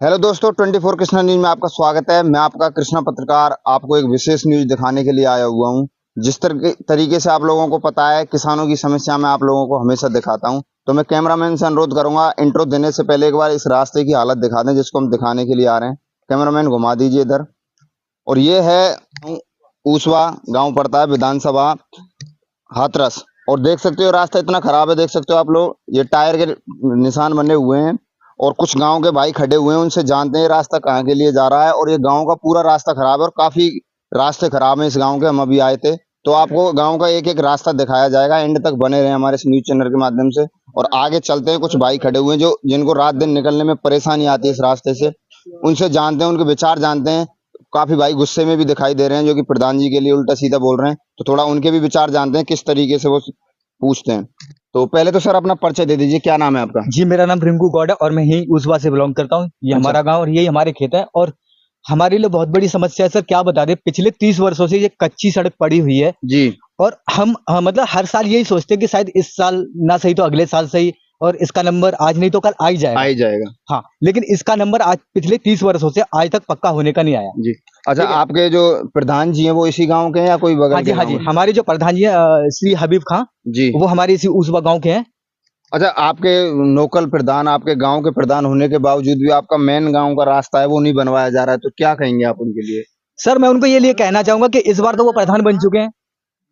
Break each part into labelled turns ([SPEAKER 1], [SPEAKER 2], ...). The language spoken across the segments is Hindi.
[SPEAKER 1] हेलो दोस्तों, 24 कृष्णा न्यूज में आपका स्वागत है। मैं आपका कृष्णा पत्रकार आपको एक विशेष न्यूज दिखाने के लिए आया हुआ हूं। जिस तरीके से आप लोगों को पता है, किसानों की समस्या मैं आप लोगों को हमेशा दिखाता हूं। तो मैं कैमरामैन से अनुरोध करूंगा, इंट्रो देने से पहले एक बार इस रास्ते की हालत दिखा दें जिसको हम दिखाने के लिए आ रहे हैं। कैमरामैन घुमा दीजिए इधर। और ये है ऊसवा गाँव, पड़ता है विधानसभा हाथरस। और देख सकते हो रास्ता इतना खराब है, देख सकते हो आप लोग, ये टायर के निशान बने हुए हैं। और कुछ गांव के भाई खड़े हुए हैं, उनसे जानते हैं रास्ता कहाँ के लिए जा रहा है। और ये गांव का पूरा रास्ता खराब है और काफी रास्ते खराब हैं इस गांव के। हम अभी आए थे, तो आपको गांव का एक एक रास्ता दिखाया जाएगा। एंड तक बने रहे हमारे इस न्यूज चैनल के माध्यम से। और आगे चलते हैं, कुछ भाई खड़े हुए हैं जो जिनको रात दिन निकलने में परेशानी आती है इस रास्ते से। उनसे जानते हैं, उनके विचार जानते हैं। काफी भाई गुस्से में भी दिखाई दे रहे हैं, जो कि प्रधान जी के लिए उल्टा सीधा बोल रहे हैं। तो थोड़ा उनके भी विचार जानते हैं, किस तरीके से वो पूछते हैं। तो पहले तो सर अपना परिचय दे दीजिए, क्या नाम है आपका?
[SPEAKER 2] जी, मेरा नाम रिंकू गौड है और मैं यही ऊसवा से बिलोंग करता हूँ। ये
[SPEAKER 1] अच्छा।
[SPEAKER 2] हमारा गांव और यही हमारे खेत है। और हमारे लिए बहुत बड़ी समस्या है सर, क्या बता दें, पिछले 30 वर्षों से ये कच्ची सड़क पड़ी हुई है।
[SPEAKER 1] जी।
[SPEAKER 2] और हम मतलब हर साल यही सोचते हैं कि शायद इस साल ना सही तो अगले साल सही, और इसका नंबर आज नहीं तो कल आ ही
[SPEAKER 1] आ
[SPEAKER 2] जाएगा।
[SPEAKER 1] ही जाएगा।
[SPEAKER 2] हाँ, लेकिन इसका नंबर आज पिछले 30 वर्षों से आज तक पक्का होने का नहीं आया।
[SPEAKER 1] जी। अच्छा,
[SPEAKER 2] ठीक है।
[SPEAKER 1] आपके जो प्रधान जी हैं वो इसी गांव के हैं या कोई
[SPEAKER 2] हाँ
[SPEAKER 1] बगल
[SPEAKER 2] जी,
[SPEAKER 1] के
[SPEAKER 2] हाँ
[SPEAKER 1] गांव
[SPEAKER 2] जी,
[SPEAKER 1] में?
[SPEAKER 2] हमारे जो प्रधान जी है श्री हबीब खां,
[SPEAKER 1] जी।
[SPEAKER 2] वो हमारे इसी ऊसवा गांव के हैं।
[SPEAKER 1] अच्छा, आपके लोकल प्रधान, आपके गांव के प्रधान होने के बावजूद भी आपका मेन गांव का रास्ता है वो नहीं बनवाया जा रहा है, तो क्या कहेंगे आप उनके लिए?
[SPEAKER 2] सर, मैं उनको ये लिए कहना चाहूंगा कि इस बार तो वो प्रधान बन चुके हैं,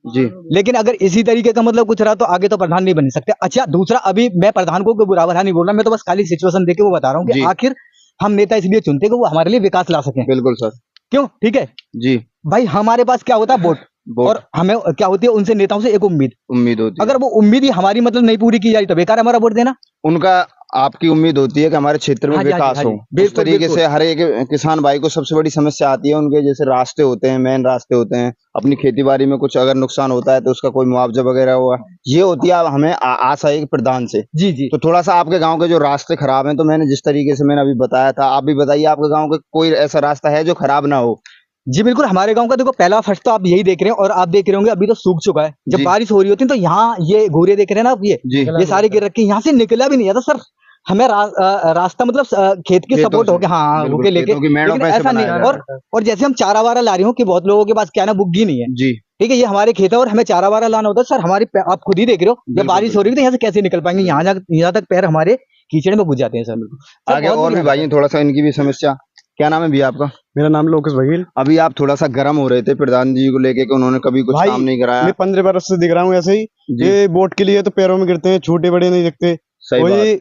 [SPEAKER 1] जी।
[SPEAKER 2] लेकिन अगर इसी तरीके का मतलब कुछ रहा तो आगे तो प्रधान नहीं बन सकते। अच्छा, दूसरा, अभी मैं प्रधान को कोई बुरा भला नहीं बोल रहा, मैं तो बस खाली सिचुएशन देके वो बता रहा हूँ कि
[SPEAKER 1] जी।
[SPEAKER 2] आखिर हम नेता इसलिए चुनते हैं कि वो हमारे लिए विकास ला सकें।
[SPEAKER 1] बिल्कुल सर।
[SPEAKER 2] क्यों? ठीक है
[SPEAKER 1] जी।
[SPEAKER 2] भाई, हमारे पास क्या होता है? वोट।
[SPEAKER 1] वोट।
[SPEAKER 2] और हमें क्या होती है उनसे, नेताओं से एक उम्मीद।
[SPEAKER 1] उम्मीद होती है।
[SPEAKER 2] अगर वो उम्मीद ही हमारी मतलब नहीं पूरी की जाए तो बेकार है हमारा वोट देना।
[SPEAKER 1] उनका आपकी उम्मीद होती है कि हमारे क्षेत्र में
[SPEAKER 2] हाँ जी, हाँ जी,
[SPEAKER 1] विकास
[SPEAKER 2] हाँ
[SPEAKER 1] हो।
[SPEAKER 2] जी,
[SPEAKER 1] उस
[SPEAKER 2] बिल्कुल
[SPEAKER 1] तरीके
[SPEAKER 2] बिल्कुल।
[SPEAKER 1] से हर एक किसान भाई को सबसे बड़ी समस्या आती है, उनके जैसे रास्ते होते हैं, मेन रास्ते होते हैं, अपनी खेती बाड़ी में कुछ अगर नुकसान होता है तो उसका कोई मुआवजा वगैरह हुआ, ये होती है हमें आशा है प्रधान से।
[SPEAKER 2] जी जी।
[SPEAKER 1] तो थोड़ा सा आपके गांव के जो रास्ते खराब हैं, तो मैंने जिस तरीके से मैंने अभी बताया था, आप भी बताइए आपके गांव के कोई ऐसा रास्ता है जो खराब ना हो?
[SPEAKER 2] जी बिल्कुल, हमारे गांव का देखो, पहला फर्स्ट तो आप यही देख रहे हैं और आप देख रहे होंगे अभी तो सूख चुका है। जब
[SPEAKER 1] जी।
[SPEAKER 2] बारिश हो रही होती है तो यहाँ ये घूरे देख रहे हैं ना आप,
[SPEAKER 1] जी।
[SPEAKER 2] ये सारे गिर रखे हैं, यहाँ से निकला भी नहीं जाता सर। हमें रास्ता मतलब खेत की
[SPEAKER 1] खेतों
[SPEAKER 2] सपोर्ट
[SPEAKER 1] से।
[SPEAKER 2] हो गया, हाँ,
[SPEAKER 1] बिल्कुल,
[SPEAKER 2] होके लेके,
[SPEAKER 1] खेतों की मेड़ों
[SPEAKER 2] लेकिन
[SPEAKER 1] पे से
[SPEAKER 2] ऐसा नहीं।
[SPEAKER 1] बनाया जा रहा
[SPEAKER 2] और जैसे हम चारा वारा ला रहे हो कि बहुत लोगों के पास क्या है ना, बुग्गी नहीं है।
[SPEAKER 1] है। जी।
[SPEAKER 2] ठीक है, ये हमारे खेत है और हमें चारा वारा लाना होता है सर। आप खुद ही देख रहे हो, जब
[SPEAKER 1] बिल्कुल
[SPEAKER 2] बारिश हो रही है तो यहाँ से कैसे निकल पाएंगे? यहाँ तक पैर हमारे कीचड़ में घुस जाते हैं सर। सर
[SPEAKER 1] आगे
[SPEAKER 2] बहुत
[SPEAKER 1] और
[SPEAKER 2] बुरी
[SPEAKER 1] भी
[SPEAKER 2] हालत
[SPEAKER 1] भाई
[SPEAKER 2] है।
[SPEAKER 1] हैं, थोड़ा सा इनकी भी समस्या। क्या नाम है भैया आपका?
[SPEAKER 3] मेरा नाम लोकेश बघेल।
[SPEAKER 1] अभी आप थोड़ा सा गर्म हो रहे थे प्रधान जी को लेके कि उन्होंने कभी कुछ
[SPEAKER 3] भाई
[SPEAKER 1] काम नहीं कराया।
[SPEAKER 3] मैं 15 बरस से दिख रहा हूँ ऐसे ही।
[SPEAKER 1] जी।
[SPEAKER 3] ये वोट के लिए तो पैरों में गिरते हैं, छोटे बड़े नहीं दिखते।
[SPEAKER 1] सही बात।
[SPEAKER 3] कोई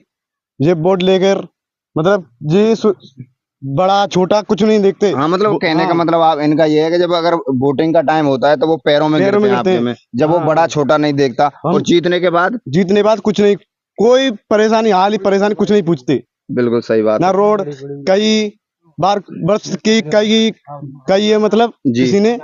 [SPEAKER 3] ये वोट लेकर मतलब बड़ा छोटा कुछ नहीं देखते।
[SPEAKER 1] हाँ, मतलब कहने का
[SPEAKER 3] हाँ,
[SPEAKER 1] मतलब आप इनका ये है कि जब अगर वोटिंग का टाइम होता है तो वो पैरों में गिरते हैं आपके में, जब वो
[SPEAKER 3] हाँ,
[SPEAKER 1] बड़ा छोटा नहीं देखता।
[SPEAKER 3] हम
[SPEAKER 1] और जीतने के बाद
[SPEAKER 3] जीतने बाद कुछ नहीं, कोई परेशानी, हाल ही परेशानी कुछ नहीं पूछते।
[SPEAKER 1] बिल्कुल सही बात
[SPEAKER 3] ना
[SPEAKER 1] है।
[SPEAKER 3] रोड कई बार बस की कई कई है मतलब
[SPEAKER 1] जी।
[SPEAKER 3] किसी ने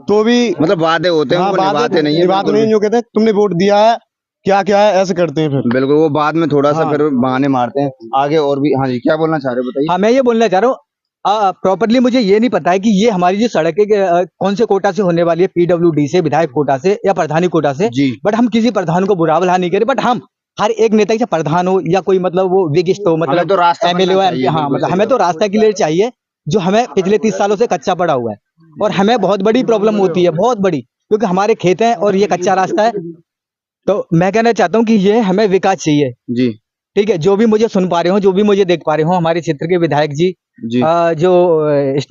[SPEAKER 3] तो भी
[SPEAKER 1] मतलब वादे होते हैं,
[SPEAKER 3] हाँ,
[SPEAKER 1] उनको निभाते नहीं है
[SPEAKER 3] निभाते
[SPEAKER 1] बिल्कुल
[SPEAKER 3] नहीं,
[SPEAKER 1] भी।
[SPEAKER 3] जो कहते हैं तुमने वोट दिया है, क्या क्या है, ऐसे करते हैं फिर।
[SPEAKER 1] बिल्कुल, वो बाद में थोड़ा सा
[SPEAKER 3] हाँ,
[SPEAKER 1] फिर बहाने मारते हैं। आगे और भी, हाँ जी, क्या बोलना चाह रहे हो बताइए?
[SPEAKER 2] हाँ, मैं ये बोलना चाह रहा हूँ, प्रॉपरली मुझे ये नहीं पता है कि ये हमारी जो सड़क है कौन से कोटा से होने वाली है, पीडब्ल्यूडी से, विधायक कोटा से या प्रधानी कोटा से।
[SPEAKER 1] जी।
[SPEAKER 2] बट हम किसी प्रधान को बुरा भला नहीं करें, बट हम हर एक नेता के प्रधान हो या कोई मतलब वो विगिस्ट हो,
[SPEAKER 1] हमें
[SPEAKER 2] मतलब
[SPEAKER 1] तो रास्ता
[SPEAKER 2] एमएलए हो,
[SPEAKER 1] बनना
[SPEAKER 2] एमपी,
[SPEAKER 1] चाहिए,
[SPEAKER 2] हाँ,
[SPEAKER 1] बिल्कुल
[SPEAKER 2] मतलब
[SPEAKER 1] सही
[SPEAKER 2] हमें
[SPEAKER 1] बात।
[SPEAKER 2] तो रास्ता क्लियर चाहिए, जो हमें पिछले 30 सालों से कच्चा पड़ा हुआ है। और हमें बहुत बड़ी प्रॉब्लम होती है, बहुत बड़ी, क्योंकि हमारे खेत हैं और ये कच्चा रास्ता है। तो मैं कहना चाहता हूँ कि ये हमें विकास चाहिए।
[SPEAKER 1] जी।
[SPEAKER 2] ठीक है, जो भी मुझे सुन पा रहे हो, जो भी मुझे देख पा रहे हो, हमारे क्षेत्र के विधायक जी,
[SPEAKER 1] जी।
[SPEAKER 2] जो इस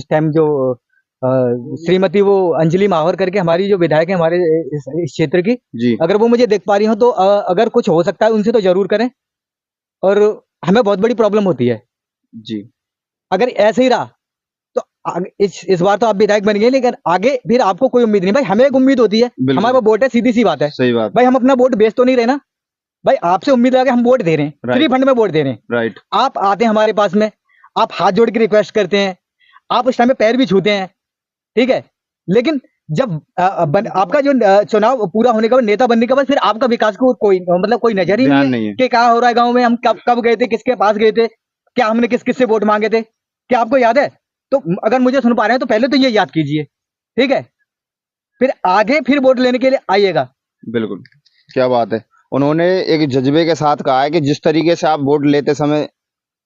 [SPEAKER 2] टाइम जो अ, श्रीमती वो अंजलि माहौर करके हमारी जो विधायक है हमारे इस क्षेत्र की,
[SPEAKER 1] जी।
[SPEAKER 2] अगर वो मुझे देख पा रही हो तो अगर कुछ हो सकता है उनसे तो जरूर करें। और हमें बहुत बड़ी प्रॉब्लम होती है
[SPEAKER 1] जी।
[SPEAKER 2] अगर ऐसे ही रहा तो। इस बार तो आप विधायक बन गए, लेकिन आगे फिर आपको कोई उम्मीद नहीं। भाई हमें एक उम्मीद होती है,
[SPEAKER 1] बिल्कुल
[SPEAKER 2] हमारे पास वोट है, सीधी सी बात है।
[SPEAKER 1] सही बात।
[SPEAKER 2] भाई हम अपना वोट बेच तो नहीं रहे ना। भाई आपसे उम्मीद लगा के हम वोट दे रहे हैं, फ्री
[SPEAKER 1] राइट।
[SPEAKER 2] फंड में वोट दे रहे हैं।
[SPEAKER 1] राइट।
[SPEAKER 2] आप आते हैं हमारे पास में, आप हाथ जोड़ के रिक्वेस्ट करते हैं, आप उस टाइम पे पैर भी छूते हैं। ठीक है, लेकिन जब आपका जो चुनाव पूरा होने के बाद, नेता बनने के बाद, फिर आपका विकास को कोई मतलब कोई नजर ही
[SPEAKER 1] ध्यान
[SPEAKER 2] नहीं
[SPEAKER 1] नहीं
[SPEAKER 2] है
[SPEAKER 1] है।
[SPEAKER 2] कि क्या हो रहा है गांव में, हम कब कब गए थे, किसके पास गए थे, क्या हमने किस किस से वोट मांगे थे, क्या आपको याद है? तो अगर मुझे सुन पा रहे हैं तो पहले तो ये याद कीजिए। ठीक है, फिर आगे फिर वोट लेने के लिए आइएगा।
[SPEAKER 1] बिल्कुल, क्या बात है। उन्होंने एक जज्बे के साथ कहा है कि जिस तरीके से आप वोट लेते समय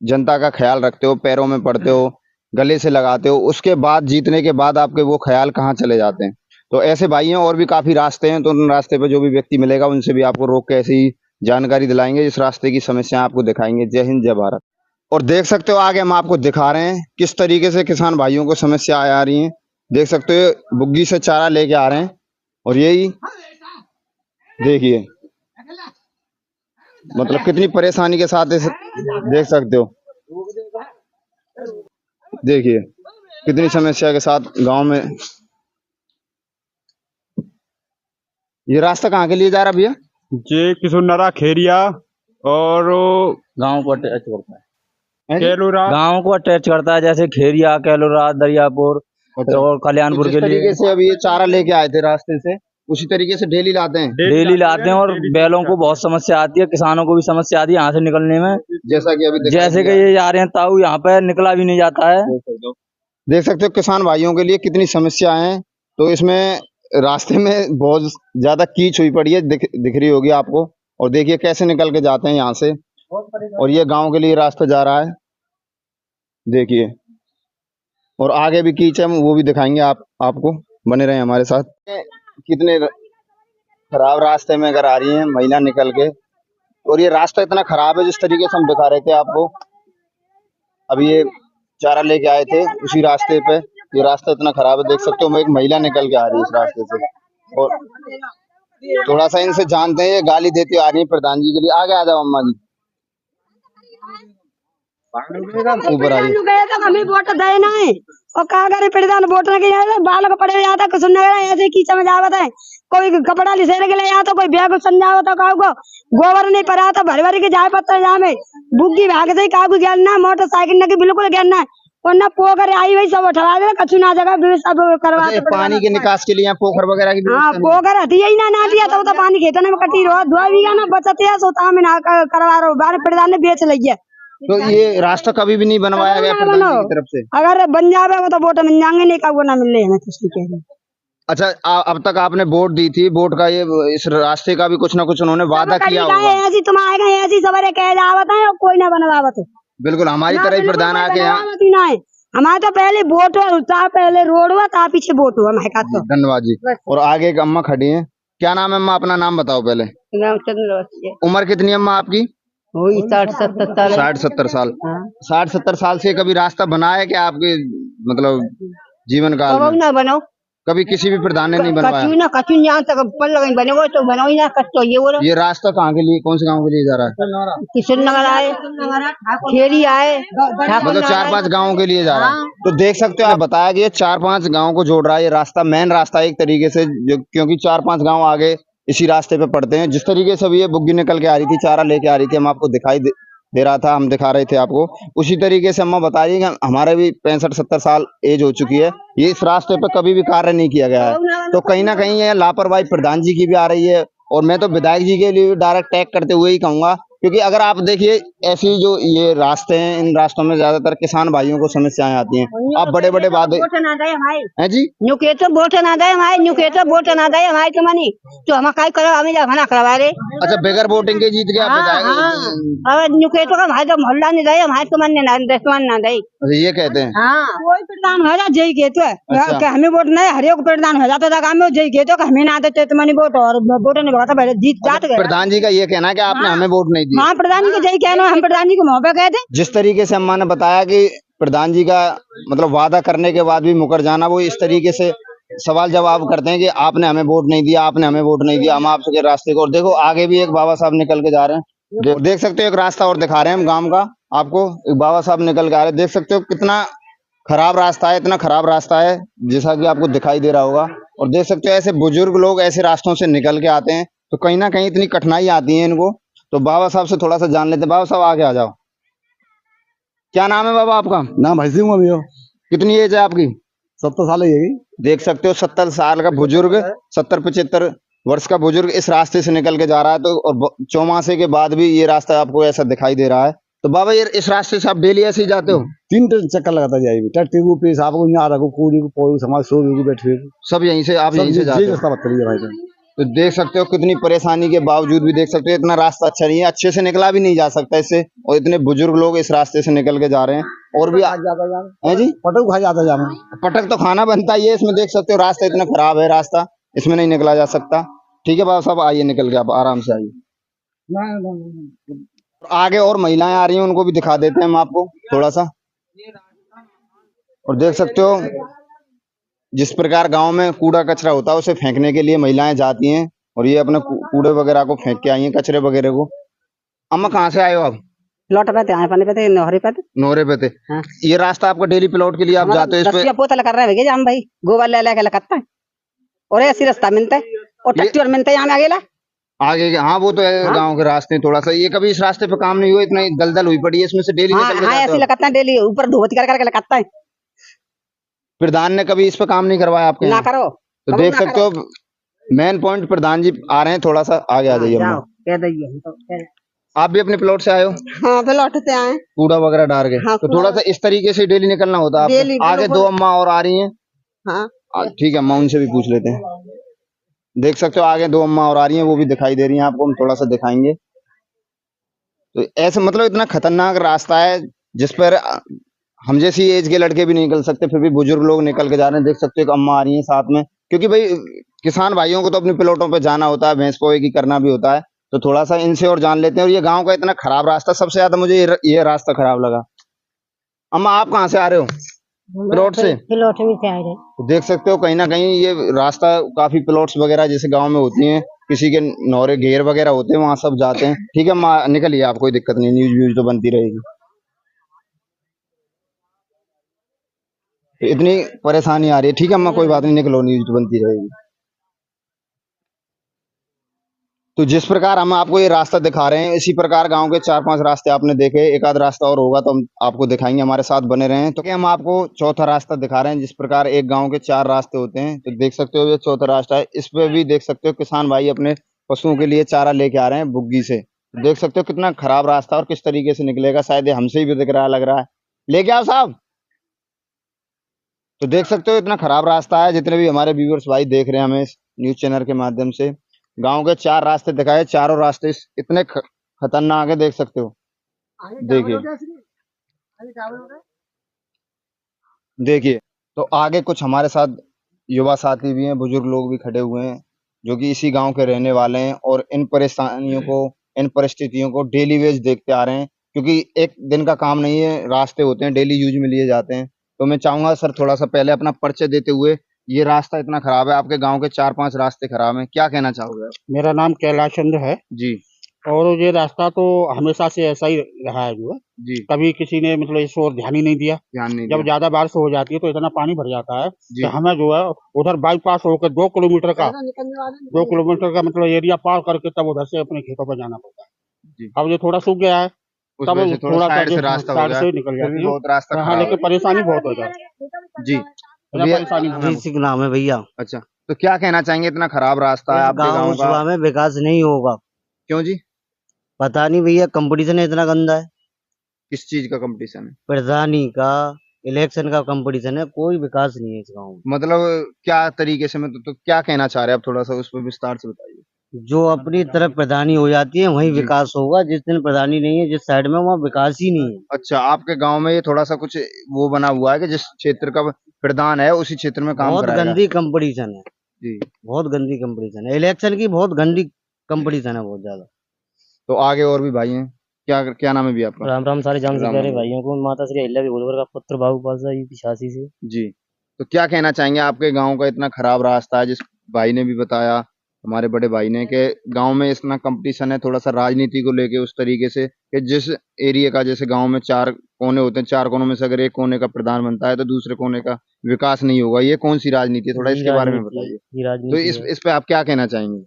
[SPEAKER 1] जनता का ख्याल रखते हो, पैरों में पड़ते हो, गले से लगाते हो, उसके बाद जीतने के बाद आपके वो ख्याल कहाँ चले जाते हैं। तो ऐसे भाई हैं और भी काफी रास्ते हैं, तो उन रास्ते पे जो भी व्यक्ति मिलेगा उनसे भी आपको रोक के ऐसे ही जानकारी दिलाएंगे, इस रास्ते की समस्या आपको दिखाएंगे। जय हिंद, जय भारत। और देख सकते हो आगे हम आपको दिखा रहे हैं किस तरीके से किसान भाइयों को समस्या आ रही है। देख सकते हो बुग्गी से चारा लेके आ रहे हैं और यही देखिए मतलब कितनी परेशानी के साथ देख सकते हो, देखिए कितनी समस्या के साथ गांव में। ये रास्ता कहाँ के लिए जा रहा भैया?
[SPEAKER 4] ये किशोरनरा खेरिया और
[SPEAKER 5] गांव को अटैच करता है,
[SPEAKER 4] केलोरा
[SPEAKER 5] गांव को अटैच करता है, जैसे खेरिया, कैलोरा, दरियापुर और कल्याणपुर
[SPEAKER 1] जिस
[SPEAKER 5] के लिए
[SPEAKER 1] तरीके से अभी ये चारा लेके आए थे रास्ते से, उसी तरीके से डेली लाते हैं।
[SPEAKER 5] डेली लाते हैं और बैलों को बहुत समस्या आती है, किसानों को भी समस्या आती है यहाँ से निकलने में।
[SPEAKER 1] जैसा कि अभी दिखाई
[SPEAKER 5] जैसे कि
[SPEAKER 1] दिया।
[SPEAKER 5] ये जा रहे हैं ताऊ, यहाँ पे निकला भी नहीं जाता है।
[SPEAKER 1] देख सकते हो किसान भाइयों के लिए कितनी समस्या है। तो इसमें रास्ते में बहुत ज्यादा कीच हुई पड़ी है, दिख रही होगी आपको। और देखिए कैसे निकल के जाते हैं यहाँ से, और ये गांव के लिए रास्ता जा रहा है, देखिए। और आगे भी कीच है, वो भी दिखाएंगे आपको, बने रहे हमारे साथ। कितने खराब रास्ते में अगर आ रही है महिला निकल के, और ये रास्ता इतना खराब है जिस तरीके से हम दिखा रहे थे आपको। अभी ये चारा लेके आए थे उसी रास्ते पे, ये रास्ता इतना खराब है, देख सकते हो। एक महिला निकल के आ रही है इस रास्ते से, और थोड़ा सा इनसे जानते हैं, ये गाली देती आ रही है प्रधान जी के लिए। आगे आ जाओ अम्मा जी, ऊपर आइए।
[SPEAKER 6] तो हमें वोट दे ना है और कहा करे प्रधान वोट लगे जाए बाल को पड़े जाता कुछ नहीं ऐसे की समझ आवत है। कोई कपड़ा लिसे के ले आता, कोई बैग समझाओ तो काहू को गोबर नहीं पड़ा तो भर भर के जाए पत्थर जा में बुग्गी भाग से काहू ज्ञान ना, मोटरसाइकिल ना की बिल्कुल ज्ञान ना, और ना पोखर आई वही सब उठवा दे कछु ना जगह सब करवा
[SPEAKER 1] अच्छा, पानी के निकास के लिए यहाँ पोखर वगैरह की
[SPEAKER 6] हाँ
[SPEAKER 1] व्यवस्था नहीं है?
[SPEAKER 6] पोखर हती ही ना दिया तो पानी खेतने में कटी रहो धोआ भी ना बचते है सोता में ना करवा रहा बार प्रधान ने बेच लिया।
[SPEAKER 1] तो ये रास्ता कभी भी नहीं बनवाया गया प्रधान जी की तरफ से?
[SPEAKER 6] अगर बन जावे वो तो वोट मिल जाएंगे, नहीं का वो ना मिल रहे हैं कुछ नहीं कह रहे।
[SPEAKER 1] अच्छा, अब तक आपने वोट दी थी, वोट का ये इस रास्ते का भी कुछ ना कुछ उन्होंने वादा किया होगा।
[SPEAKER 6] ऐसी तुम आएगा ऐसी सवेरे कह जावत है और कोई ना बनवावत है।
[SPEAKER 1] बिल्कुल हमारी तरह ही प्रधान आके यहाँ।
[SPEAKER 6] हमारे तो पहले वोट हुआ, पहले रोड हुआ था, पीछे वोट हुआ मैं तो।
[SPEAKER 1] धन्यवाद जी। और आगे एक अम्मा खड़ी हैं, क्या नाम है अम्मा? अपना नाम बताओ पहले। उम्र कितनी है अम्मा आपकी?
[SPEAKER 6] 60-70 साल।
[SPEAKER 1] 60-70 साल। 60-70 साल से कभी रास्ता बना है क्या आपके मतलब जीवन काल में?
[SPEAKER 6] ना बनाओ
[SPEAKER 1] कभी किसी भी प्रधान ने नहीं बनवाया?
[SPEAKER 6] ना कचू यहाँ तक पल लगे बने वो तो बनाओ ही ना कच्चो ये बोलो।
[SPEAKER 1] ये रास्ता कहाँ के लिए, कौन से गांव के लिए जा रहा है?
[SPEAKER 6] किशन नगर आए, खेरी आए,
[SPEAKER 1] मतलब 4-5 गांवों के लिए जा रहा है। तो देख सकते हो आप, बताया कि ये 4-5 गांव को जोड़ रहा है ये रास्ता, मेन रास्ता एक तरीके से, जो क्योंकि 4-5 गांव आगे इसी रास्ते पे पड़ते हैं। जिस तरीके से अभी ये बुग्गी निकल के आ रही थी, चारा लेके आ रही थी, हम आपको दिखाई दे रहा था, हम दिखा रहे थे आपको। उसी तरीके से अम्मा बताइए कि हमारे भी 65-70 साल एज हो चुकी है, ये इस रास्ते पे कभी भी कार्य नहीं किया गया है। तो कहीं ना कहीं ये लापरवाही प्रधान जी की भी आ रही है, और मैं तो विधायक जी के लिए डायरेक्ट टैग करते हुए ही कहूंगा, क्योंकि अगर आप देखिए ऐसी जो ये रास्ते हैं, इन रास्तों में ज्यादातर किसान भाइयों को समस्याएं आती हैं। आप बड़े बड़े वादे हैं जी,
[SPEAKER 6] न्यूके तो वोट ना दे हमारे, न्यूके तो वोट ना दे हमारे तो मनी तो हम काय करो हमें मना करवा रहे।
[SPEAKER 1] अच्छा बगैर वोटिंग के जीत गया विधायक?
[SPEAKER 6] अब न्यूके तो हमारे तो मोहल्ला नहीं दे, हमारे तो मन ना दसमान ना दे।
[SPEAKER 1] अच्छा ये कहते हैं।
[SPEAKER 6] हाँ कोई प्रधान हो जा जय कहते
[SPEAKER 1] अच्छा।
[SPEAKER 6] हैं हमें वोट नहीं, हर एक प्रधान हो जाता था काम में जय कहते हमें ना देते तो मनी वोट, और वोट नहीं भगा पहले जीत जात गए।
[SPEAKER 1] प्रधान जी का ये कहना है कि आपने हमें वोट नहीं दिया।
[SPEAKER 6] हाँ प्रधान जी को जय कहना, हम प्रधान जी को मुँह पे कहते।
[SPEAKER 1] जिस तरीके से अम्मा ने बताया कि प्रधान जी का मतलब वादा करने के बाद भी मुकर जाना, वो इस तरीके से सवाल जवाब करते हैं कि आपने हमें वोट नहीं दिया, आपने हमें वोट नहीं दिया, हम आपके रास्ते को। और देखो आगे भी एक बाबा साहब निकल के जा रहे हैं, देख सकते हो। एक रास्ता और दिखा रहे हैं हम गांव का आपको, एक बाबा साहब निकल के आ रहे हैं, देख सकते हो कितना खराब रास्ता है, इतना खराब रास्ता है जैसा कि आपको दिखाई दे रहा होगा। और देख सकते हो ऐसे बुजुर्ग लोग ऐसे रास्तों से निकल के आते हैं, तो कहीं ना कहीं इतनी कठिनाई आती है इनको। तो बाबा साहब से थोड़ा सा जान लेते हैं। बाबा साहब आगे आ जाओ, क्या नाम है बाबा आपका?
[SPEAKER 3] नाम भैंसी हूँ अभी।
[SPEAKER 1] कितनी एज है आपकी?
[SPEAKER 3] 70 साल है ये।
[SPEAKER 1] देख सकते हो 70 साल का बुजुर्ग, 70-75 वर्ष का बुजुर्ग इस रास्ते से निकल के जा रहा है। तो और चौमासे के बाद भी ये रास्ता आपको ऐसा दिखाई दे रहा है। तो बाबा ये इस रास्ते से आप डेली ऐसे ही जाते हो?
[SPEAKER 3] 3 चक्कर लगाता जाएगी, टट्टी को पे साहब को यहाँ रखो, कोड़ी को पोई समाज सो बैठे
[SPEAKER 1] सब यहीं से, आप यहीं से जाते हो?
[SPEAKER 3] रास्ता बात करिए भाई।
[SPEAKER 1] तो देख सकते हो कितनी परेशानी के बावजूद भी देख सकते हो इतना रास्ता अच्छा नहीं है, अच्छे से निकला भी नहीं जा सकता इससे, और इतने बुजुर्ग लोग इस रास्ते से निकल के जा रहे हैं और भी है जी।
[SPEAKER 3] पटक खा जाता जाना।
[SPEAKER 1] पटक तो खाना बनता ही है, इसमें देख सकते हो रास्ता इतना खराब है, रास्ता इसमें नहीं निकला जा सकता। ठीक है बाबा साहब, आइए निकल के आप आराम से आइए। आगे और महिलाएं आ रही हैं, उनको भी दिखा देते हैं हम आपको थोड़ा सा। और देख सकते हो जिस प्रकार गांव में कूड़ा कचरा होता है उसे फेंकने के लिए महिलाएं जाती हैं, और ये अपने कूड़े वगैरह को फेंक के आई हैं, कचरे वगैरह को। अम्मा कहाँ से आए हो आप?
[SPEAKER 7] लौट पे आए पानी पे नहरी पे
[SPEAKER 1] नोरे पे थे।
[SPEAKER 7] हाँ।
[SPEAKER 1] ये रास्ता आपका डेली प्लॉट के लिए आप जाते हो इस पे?
[SPEAKER 7] पोतला कर रहे हैं भैया हम भाई गोबर ले लेके लगता है और ऐसी रास्ता मिलता है और ट्रैक्टर मिलता है यहाँ आगे ला
[SPEAKER 1] आगे। हाँ वो तो है।
[SPEAKER 7] हाँ?
[SPEAKER 1] गांव के रास्ते थोड़ा सा, ये कभी इस रास्ते पे काम नहीं हुआ, इतना ही दलदल हुई पड़ी है इसमें से डेली
[SPEAKER 7] हाँ,
[SPEAKER 1] निकल के
[SPEAKER 7] हाँ
[SPEAKER 1] जाते
[SPEAKER 7] ऐसे
[SPEAKER 1] हो?
[SPEAKER 7] लगता है डेली ऊपर धोती कर करके लगता है।
[SPEAKER 1] प्रधान ने कभी इस पे काम नहीं करवाया आपके
[SPEAKER 7] ना
[SPEAKER 1] यहाँ?
[SPEAKER 7] करो
[SPEAKER 1] तो देख सकते हो मेन पॉइंट प्रधान जी आ रहे हैं, थोड़ा सा आगे आ जाइए।
[SPEAKER 7] जाओ कह दीजिए।
[SPEAKER 1] आप भी अपने प्लॉट से आए हो?
[SPEAKER 7] हाँ फिर लौटते आए
[SPEAKER 1] कूड़ा वगैरह डाल के।
[SPEAKER 7] हाँ,
[SPEAKER 1] तो थोड़ा सा इस तरीके से डेली निकलना होता है
[SPEAKER 7] डेली
[SPEAKER 1] आपको। आगे दो अम्मा और आ रही हैं।
[SPEAKER 7] हाँ
[SPEAKER 1] ठीक है, अम्मा उनसे भी पूछ लेते हैं। देख सकते हो आगे दो अम्मा और आ रही हैं, वो भी दिखाई दे रही हैं आपको, हम थोड़ा सा दिखाएंगे। तो ऐसे मतलब इतना खतरनाक रास्ता है जिस पर हम जैसी एज के लड़के भी नहीं निकल सकते, फिर भी बुजुर्ग लोग निकल के जा रहे हैं। देख सकते हो एक अम्मा आ रही है साथ में, क्योंकि भाई किसान भाइयों को तो अपने प्लॉटों पे जाना होता है, भैंस पोए की करना भी होता है। तो थोड़ा सा इनसे और जान लेते हैं। और ये गांव का इतना खराब रास्ता, सबसे ज्यादा मुझे ये रास्ता खराब लगा। अम्मा आप कहाँ से आ रहे हो? प्लॉट से?
[SPEAKER 6] प्लॉट में से आ रहे।
[SPEAKER 1] तो देख सकते हो कहीं ना कहीं ये रास्ता काफी प्लॉट्स वगैरह जैसे गांव में होती हैं, किसी के नौरे घेर वगैरह होते हैं, वहां सब जाते हैं। ठीक है अम्मा निकलिए, आप कोई दिक्कत नहीं, न्यूज व्यूज तो बनती रहेगी। तो इतनी परेशानी आ रही है। ठीक है अम्मा कोई बात नहीं, निकलो, न्यूज तो बनती रहेगी। तो जिस प्रकार हम आपको ये रास्ता दिखा रहे हैं, इसी प्रकार गांव के 4-5 रास्ते आपने देखे, एक आध रास्ता और होगा तो हम आपको दिखाएंगे, हमारे साथ बने रहें। तो क्या हम आपको चौथा रास्ता दिखा रहे हैं। जिस प्रकार एक गांव के 4 रास्ते होते हैं, तो देख सकते हो ये चौथा रास्ता है। इस पे भी देख सकते हो किसान भाई अपने पशुओं के लिए चारा लेके आ रहे हैं बुग्गी से। देख सकते हो कितना खराब रास्ता और किस तरीके से निकलेगा, शायद ये हमसे ही भी दिख रहा है, लग रहा है। लेके आओ साहब। तो देख सकते हो इतना खराब रास्ता है। जितने भी हमारे व्यूअर्स भाई देख रहे हैं हमें न्यूज चैनल के माध्यम से, गांव के 4 रास्ते दिखाए, चारों रास्ते इतने खतरनाक है, देख सकते हो। देखिए तो आगे कुछ हमारे साथ युवा साथी भी हैं, बुजुर्ग लोग भी खड़े हुए हैं, जो कि इसी गांव के रहने वाले हैं और इन परेशानियों को, इन परिस्थितियों को डेली वेज देखते आ रहे हैं। क्योंकि एक दिन का काम नहीं है, रास्ते होते हैं डेली यूज में लिए जाते हैं। तो मैं चाहूंगा सर थोड़ा सा पहले अपना परिचय देते हुए, ये रास्ता इतना खराब है, आपके गांव के 4-5 रास्ते खराब हैं, क्या कहना चाहोगे आप?
[SPEAKER 8] मेरा नाम कैलाश चंद्र है
[SPEAKER 1] जी
[SPEAKER 8] और ये रास्ता तो हमेशा से ऐसा ही रहा है जो है।
[SPEAKER 1] जी।
[SPEAKER 8] कभी किसी ने मतलब इस ओर ध्यान ही नहीं दिया।
[SPEAKER 1] ध्यान नहीं
[SPEAKER 8] जब
[SPEAKER 1] दिया।
[SPEAKER 8] ज्यादा बारिश हो जाती है तो इतना पानी भर जाता है
[SPEAKER 1] जी।
[SPEAKER 8] कि हमें जो है उधर बाईपास होकर 2 किलोमीटर का मतलब एरिया पार करके तब उधर से अपने खेतों पर जाना पड़ता है।
[SPEAKER 1] जी।
[SPEAKER 8] अब ये थोड़ा सूख गया है,
[SPEAKER 1] उस
[SPEAKER 8] तब
[SPEAKER 1] वजह से थोड़ा साइड से रास्ता हो
[SPEAKER 8] साइड
[SPEAKER 1] गया,
[SPEAKER 8] से निकल
[SPEAKER 1] फिर भी
[SPEAKER 8] जाती है।
[SPEAKER 1] बहुत रास्ता
[SPEAKER 8] हाँ
[SPEAKER 1] खराब
[SPEAKER 8] लेकिन
[SPEAKER 1] है।
[SPEAKER 8] परेशानी बहुत हो जाती है।
[SPEAKER 1] जी भैया,
[SPEAKER 8] परेशानी
[SPEAKER 9] सिंह नाम है भैया।
[SPEAKER 1] अच्छा तो क्या कहना चाहेंगे, इतना खराब रास्ता है आपके गांव
[SPEAKER 9] गाँव
[SPEAKER 1] का?
[SPEAKER 9] सुबह में विकास नहीं होगा।
[SPEAKER 1] क्यों जी?
[SPEAKER 9] पता नहीं भैया, कंपटीशन इतना गंदा है।
[SPEAKER 1] किस चीज का कंपटीशन है?
[SPEAKER 9] प्रधानी का, इलेक्शन का कंपटीशन है, कोई विकास नहीं है इस गाँव में।
[SPEAKER 1] मतलब क्या तरीके से, मतलब तो क्या कहना चाह रहे हैं आप, थोड़ा सा उस पर विस्तार से बताइए।
[SPEAKER 9] जो अपनी तरफ प्रधानी हो जाती है वहीं
[SPEAKER 1] जी।
[SPEAKER 9] विकास होगा, जिस दिन प्रधानी नहीं है जिस साइड में, वहाँ विकास ही नहीं है।
[SPEAKER 1] अच्छा, आपके गांव में ये थोड़ा सा कुछ वो बना हुआ है कि जिस क्षेत्र का प्रधान है उसी क्षेत्र में काम
[SPEAKER 9] बहुत
[SPEAKER 1] कराएगा?
[SPEAKER 9] गंदी कंपटीशन है
[SPEAKER 1] जी।
[SPEAKER 9] बहुत गंदी कंपटीशन है, इलेक्शन की बहुत गंदी कंपटीशन है, बहुत ज्यादा।
[SPEAKER 1] तो आगे और भी भाई हैं, क्या क्या नाम है भी आपका?
[SPEAKER 5] राम राम सारे जान से
[SPEAKER 1] राम
[SPEAKER 5] प्यारे
[SPEAKER 1] राम।
[SPEAKER 5] भाइयों को। माता श्री अहिल्या गोलवर का पुत्र बाबूपाल साहब यूपी 86 से।
[SPEAKER 1] जी। तो क्या कहना चाहेंगे, आपके गांव का इतना खराब रास्ता है, जिस भाई ने भी बताया, हमारे बड़े भाई ने, कि गांव में इतना कंपटीशन है थोड़ा सा राजनीति को लेके, उस तरीके से कि जिस एरिया का, जैसे गांव में 4 कोने होते हैं, 4 कोनों में से अगर एक कोने का प्रधान बनता है तो दूसरे कोने का विकास नहीं होगा। ये कौन सी राजनीति है, थोड़ा इसके बारे में बताइए।
[SPEAKER 5] ये
[SPEAKER 1] तो
[SPEAKER 5] राजनीति है।
[SPEAKER 1] इस पे आप क्या कहना चाहेंगे?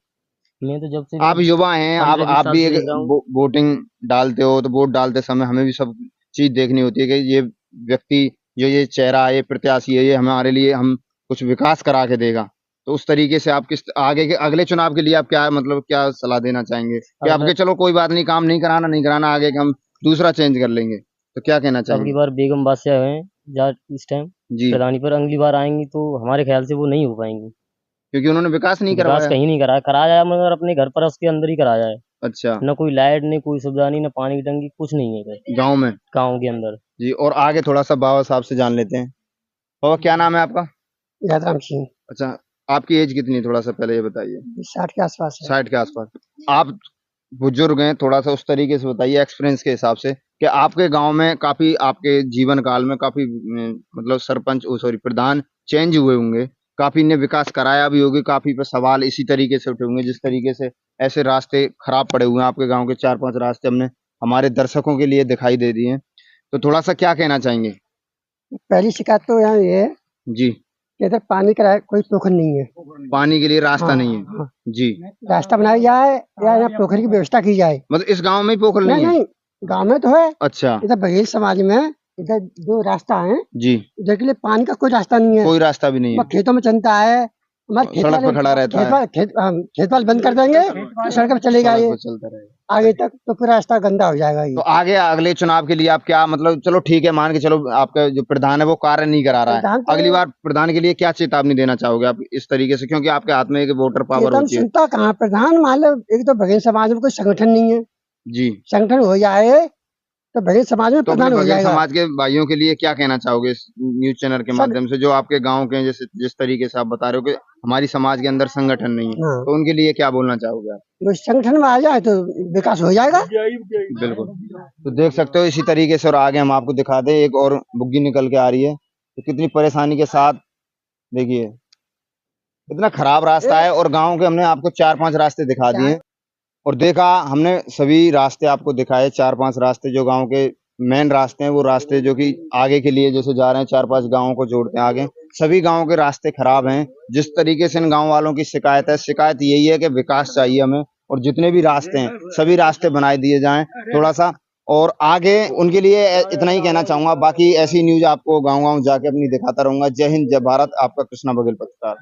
[SPEAKER 5] मैं तो जब से
[SPEAKER 1] आप युवा हैं, आप
[SPEAKER 5] 15-20 साल
[SPEAKER 1] भी
[SPEAKER 5] से
[SPEAKER 1] एक
[SPEAKER 5] देख रहा हूँ।
[SPEAKER 1] वोटिंग डालते हो, तो वोट डालते समय हमें भी सब चीज देखनी होती है कि ये व्यक्ति, जो ये चेहरा है, ये प्रत्याशी है, ये हमारे लिए हम कुछ विकास करा के देगा। तो उस तरीके से आप किस आगे के अगले चुनाव के लिए आप क्या, मतलब क्या सलाह देना चाहेंगे कि आपके चलो कोई बात नहीं, काम नहीं कराना, आगे के हम दूसरा चेंज कर लेंगे, तो क्या कहना
[SPEAKER 5] अब की
[SPEAKER 1] चाहेंगे?
[SPEAKER 5] बार बेगम बादशाह हैं इस टाइम
[SPEAKER 1] जी
[SPEAKER 5] प्रधानी पर, अगली बार आएंगी तो हमारे ख्याल से वो नहीं हो पाएंगी।
[SPEAKER 1] क्योंकि उन्होंने विकास नहीं
[SPEAKER 9] विकास
[SPEAKER 1] करवाया।
[SPEAKER 9] कहीं नहीं कराया है, मगर अपने घर पर उसके अंदर ही कराया है।
[SPEAKER 1] अच्छा,
[SPEAKER 9] न कोई लाइट, नहीं कोई सुविधा, नहीं न पानी की टंकी, कुछ नहीं है इधर
[SPEAKER 1] गांव में
[SPEAKER 9] गाँव के अंदर।
[SPEAKER 1] जी। और आगे थोड़ा सा बाबा साहब से जान लेते हैं। बाबा क्या नाम है आपका?
[SPEAKER 2] यादराम सिंह,
[SPEAKER 1] अच्छा, आपकी एज कितनी है? थोड़ा सा पहले ये बताइए।
[SPEAKER 2] 60 के आसपास है।
[SPEAKER 1] 60 के आसपास। आप बुजुर्ग हैं, थोड़ा सा उस तरीके से बताइए एक्सपीरियंस के हिसाब से कि आपके गांव में काफी, आपके जीवन काल में काफी मतलब सरपंच सॉरी प्रधान चेंज हुए होंगे, काफी ने विकास कराया भी होगी, काफी पे सवाल इसी तरीके से उठे होंगे जिस तरीके से ऐसे रास्ते खराब पड़े हुए हैं। आपके गांव के 4-5 रास्ते हमने हमारे दर्शकों के लिए दिखाई दे दिए हैं, तो थोड़ा सा क्या कहना चाहेंगे?
[SPEAKER 2] पहली शिकायत तो यहाँ ये है
[SPEAKER 1] जी,
[SPEAKER 2] कि इधर पानी का कोई पोखर नहीं है,
[SPEAKER 1] पानी के लिए रास्ता
[SPEAKER 2] हाँ,
[SPEAKER 1] नहीं है।
[SPEAKER 2] हाँ।
[SPEAKER 1] जी,
[SPEAKER 2] रास्ता बनाया जाए या यहाँ पोखर की व्यवस्था की जाए।
[SPEAKER 1] मतलब इस गांव में ही पोखर
[SPEAKER 2] नहीं
[SPEAKER 1] नहीं है?
[SPEAKER 2] नहीं, गाँव में तो है,
[SPEAKER 1] अच्छा
[SPEAKER 2] इधर बघेल समाज में इधर जो रास्ता है,
[SPEAKER 1] जी,
[SPEAKER 2] इधर के लिए पानी का कोई रास्ता नहीं है।
[SPEAKER 1] कोई रास्ता भी नहीं है,
[SPEAKER 2] खेतों में चलता है, हमारे खेत
[SPEAKER 1] सड़क पे
[SPEAKER 2] वाले
[SPEAKER 1] खड़ा रहता है,
[SPEAKER 2] खेत वाले बंद कर देंगे तो सड़क पे चलेगा
[SPEAKER 1] सड़क
[SPEAKER 2] ये
[SPEAKER 1] पे चलता रहेगा।
[SPEAKER 2] आगे तक, तो पूरा रास्ता गंदा हो जाएगा
[SPEAKER 1] तो
[SPEAKER 2] ये।
[SPEAKER 1] आगे अगले चुनाव के लिए आप क्या मतलब, चलो ठीक है मान के चलो आपका जो प्रधान है वो कार्य नहीं करा रहा है,
[SPEAKER 2] प्रधान तो-
[SPEAKER 1] अगली बार प्रधान के लिए क्या चेतावनी देना चाहोगे आप इस तरीके से, क्योंकि आपके हाथ में एक वोटर पावर
[SPEAKER 2] चेतन
[SPEAKER 1] होती है।
[SPEAKER 2] सुनता कहाँ प्रधान, मान लो एक तो बघेल समाज में कोई संगठन नहीं है,
[SPEAKER 1] जी,
[SPEAKER 2] संगठन हो जाए तो बघेल समाज में
[SPEAKER 1] तो अपने
[SPEAKER 2] प्रधान हो
[SPEAKER 1] बघेल
[SPEAKER 2] जाएगा।
[SPEAKER 1] समाज के भाइयों के लिए क्या कहना चाहोगे इस न्यूज चैनल के
[SPEAKER 2] सब-
[SPEAKER 1] माध्यम से, जो आपके गाँव के जैसे जिस तरीके से आप बता रहे हो कि हमारी समाज के अंदर संगठन नहीं है,
[SPEAKER 2] हाँ।
[SPEAKER 1] तो उनके लिए क्या बोलना चाहोगे आप?
[SPEAKER 2] वो संगठन में आ जाए तो विकास हो जाएगा।
[SPEAKER 1] बिल्कुल, तो देख सकते हो इसी तरीके से। और आगे हम आपको दिखा दें, एक और बुग्गी निकल के आ रही है, तो कितनी परेशानी के साथ देखिए, इतना खराब रास्ता है। और गांव के हमने आपको 4-5 रास्ते दिखा दिए और देखा हमने सभी रास्ते आपको दिखाए, 4-5 रास्ते जो गांव के मेन रास्ते हैं, वो रास्ते जो कि आगे के लिए जैसे जा रहे हैं 4-5 गांवों को जोड़ते हैं आगे, सभी गांवों के रास्ते खराब हैं। जिस तरीके से इन गांव वालों की शिकायत है, शिकायत यही है कि विकास चाहिए हमें, और जितने भी रास्ते हैं सभी रास्ते बनाए दिए जाएं थोड़ा सा। और आगे उनके लिए इतना ही कहना चाहूंगा, बाकी ऐसी न्यूज आपको गाँव-गाँव जाके अपनी दिखाता रहूंगा। जय हिंद, जय भारत, आपका कृष्णा बघेल पत्रकार।